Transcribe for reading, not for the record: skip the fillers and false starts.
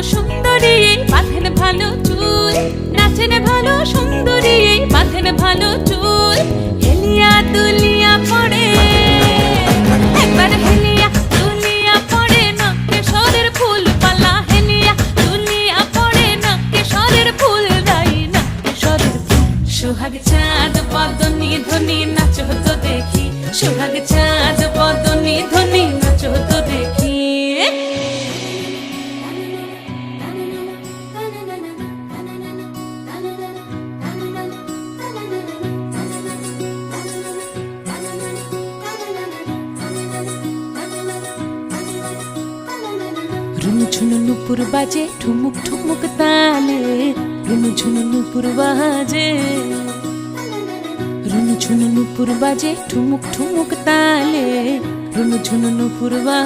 সুন্দরী বাঁধেন ভালো চুল, নাচেন ভালো সুন্দরী বাঁধেন ভালো চুল। হেলিয়া দুলিয়া পড়ে একবার হেলিয়া দুলিয়া পড়ে নকেশ্বরের ফুল পালা। হেলিয়া দুলিয়া পড়ে নকেশ্বরের ফুল দাই নকেশ্বরের ফুল। সোহাগ চাঁদ বদনি ধ্বনি নাচো তো দেখি, সোহাগ চাঁদ বদনি ধ্বনি নাচো তো দেখি। ঝুনু নুপুর বাজে ঠুমুক ঠুমুক তালে, রুনু ঝুনু নুপুর বাজে, রুনু ঝুনু নুপুর বাজে ঠুমুক ঠুমুক তালে, রুনু ঝুনু নুপুর বাজে।